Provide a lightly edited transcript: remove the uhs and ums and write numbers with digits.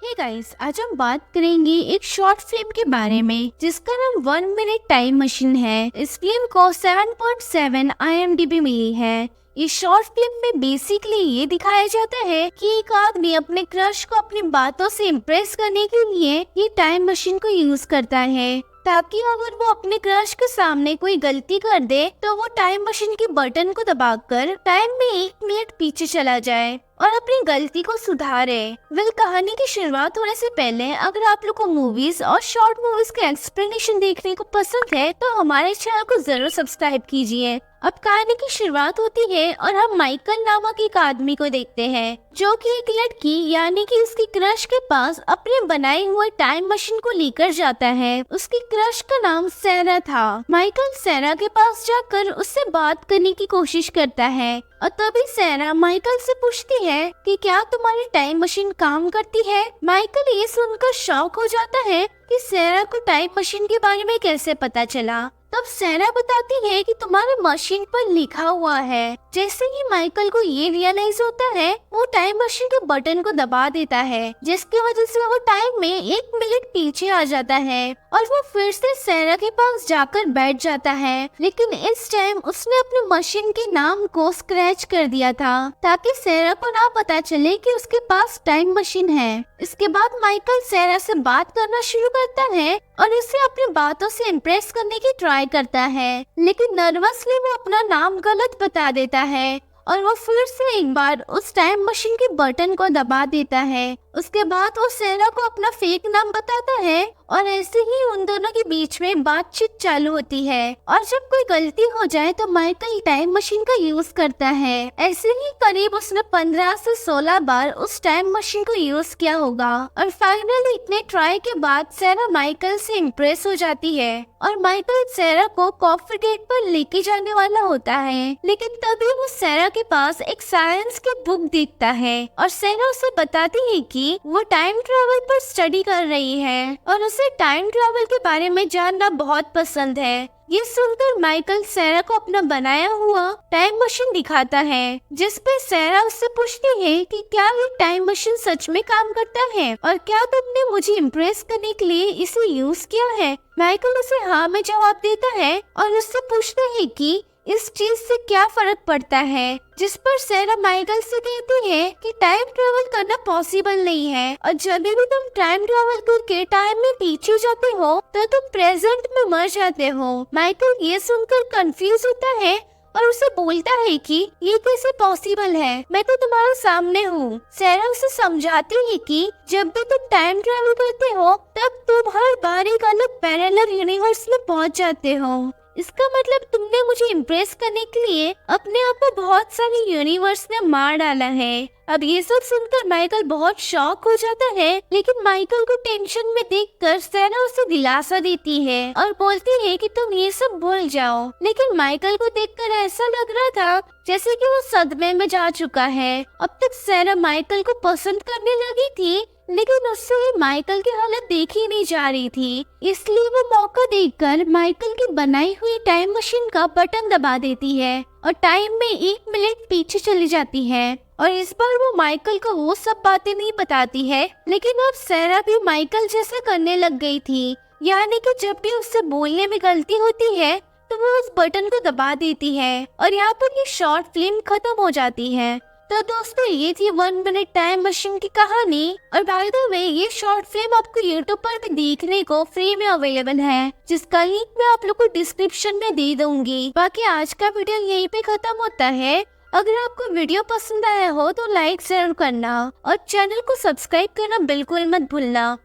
Hey guys, आज हम बात करेंगे एक शॉर्ट फिल्म के बारे में जिसका नाम 1 मिनट टाइम मशीन है। इस फिल्म को 7.7 IMDb मिली है। इस शॉर्ट फिल्म में बेसिकली ये दिखाया जाता है कि एक आदमी अपने क्रश को अपनी बातों से इम्प्रेस करने के लिए ये टाइम मशीन को यूज करता है, ताकि अगर वो अपने क्रश के सामने कोई गलती कर दे तो वो टाइम मशीन के बटन को दबाकर टाइम में 1 मिनट पीछे चला जाए और अपनी गलती को सुधारे। कहानी की शुरुआत होने से पहले अगर आप लोग को मूवीज और शॉर्ट मूवीज के एक्सप्लेनेशन देखने को पसंद है तो हमारे चैनल को जरूर सब्सक्राइब कीजिए। अब कहानी की शुरुआत होती है और हम माइकल नामक एक आदमी को देखते हैं जो कि एक लड़की यानी कि उसकी क्रश के पास अपने बनाए हुए टाइम मशीन को लेकर जाता है। उसकी क्रश का नाम सैरा था। माइकल सैरा के पास जाकर उससे बात करने की कोशिश करता है और तभी सैरा माइकल से पूछती है कि क्या तुम्हारी टाइम मशीन काम करती है। माइकल ये सुनकर शॉक हो जाता है कि सैरा को टाइम मशीन के बारे में कैसे पता चला। तब सैरा बताती है कि तुम्हारे मशीन पर लिखा हुआ है। जैसे ही माइकल को ये रियलाइज होता है वो टाइम मशीन के बटन को दबा देता है, जिसकी वजह से वो टाइम में 1 मिनट पीछे आ जाता है और वो फिर से सैरा के पास जाकर बैठ जाता है। लेकिन इस टाइम उसने अपने मशीन के नाम को स्क्रैच कर दिया था ताकि सैरा को ना पता चले कि उसके पास टाइम मशीन है। इसके बाद माइकल सैरा से बात करना शुरू करता है और उसे अपनी बातों से इम्प्रेस करने की ट्राई करता है, लेकिन नर्वसली वो अपना नाम गलत बता देता है और वो फिर से एक बार उस टाइम मशीन के बटन को दबा देता है। उसके बाद वो सैरा को अपना फेक नाम बताता है और ऐसे ही उन दोनों के बीच में बातचीत चालू होती है और जब कोई गलती हो जाए तो माइकल टाइम मशीन का यूज करता है। ऐसे ही करीब उसने 15 से 16 बार उस टाइम मशीन को यूज किया होगा और फाइनली इतने ट्राई के बाद सैरा माइकल से इम्प्रेस हो जाती है और माइकल सैरा को कॉफी डेट पर लेके जाने वाला होता है। लेकिन तभी वो सैरा के पास एक साइंस की बुक देखता है और सैरा उसे बताती है कि वो टाइम ट्रेवल पर स्टडी कर रही है और उसे टाइम ट्रेवल के बारे में जानना बहुत पसंद है। ये सुनकर माइकल सैरा को अपना बनाया हुआ टाइम मशीन दिखाता है, जिस पे सैरा उससे पूछती है कि क्या ये टाइम मशीन सच में काम करता है और क्या तुमने मुझे इम्प्रेस करने के लिए इसे यूज किया है। माइकल उसे हाँ में जवाब देता है और उससे पूछता है कि इस चीज से क्या फर्क पड़ता है, जिस पर सैरा माइकल से कहती है कि टाइम ट्रेवल करना पॉसिबल नहीं है और जब भी तुम टाइम ट्रेवल करके टाइम में पीछे जाते हो तो तुम प्रेजेंट में मर जाते हो। माइकल ये सुनकर कंफ्यूज होता है और उसे बोलता है कि ये कैसे पॉसिबल है, मैं तो तुम्हारे सामने हूँ। सैरा उसे समझाती है कि जब भी तुम टाइम ट्रेवल करते हो तब तुम हर बार एक अलग पैरेलल यूनिवर्स में पहुँच जाते हो। इसका मतलब तुमने मुझे इम्प्रेस करने के लिए अपने आप को बहुत सारे यूनिवर्स में मार डाला है। अब ये सब सुनकर माइकल बहुत शॉक हो जाता है, लेकिन माइकल को टेंशन में देखकर सैरा उसे दिलासा देती है और बोलती है कि तुम ये सब भूल जाओ। लेकिन माइकल को देखकर ऐसा लग रहा था जैसे कि वो सदमे में जा चुका है। अब तक सैरा माइकल को पसंद करने लगी थी, लेकिन उससे माइकल की हालत देखी नहीं जा रही थी, इसलिए वो मौका देखकर माइकल की बनाई हुई टाइम मशीन का बटन दबा देती है और टाइम में 1 मिनट पीछे चली जाती है। और इस बार वो माइकल को वो सब बातें नहीं बताती है, लेकिन अब सैरा भी माइकल जैसा करने लग गई थी, यानी कि जब भी उससे बोलने में गलती होती है तो वो उस बटन को दबा देती है और यहाँ पर ये शॉर्ट फिल्म खत्म हो जाती है। तो दोस्तों ये थी 1 मिनट टाइम मशीन की कहानी। और बाय द वे ये शॉर्ट फिल्म आपको यूट्यूब पर भी देखने को फ्री में अवेलेबल है, जिसका लिंक मैं आप लोग को डिस्क्रिप्शन में दे दूंगी। बाकी आज का वीडियो यहीं पे खत्म होता है। अगर आपको वीडियो पसंद आया हो तो लाइक जरूर करना और चैनल को सब्सक्राइब करना बिल्कुल मत भूलना।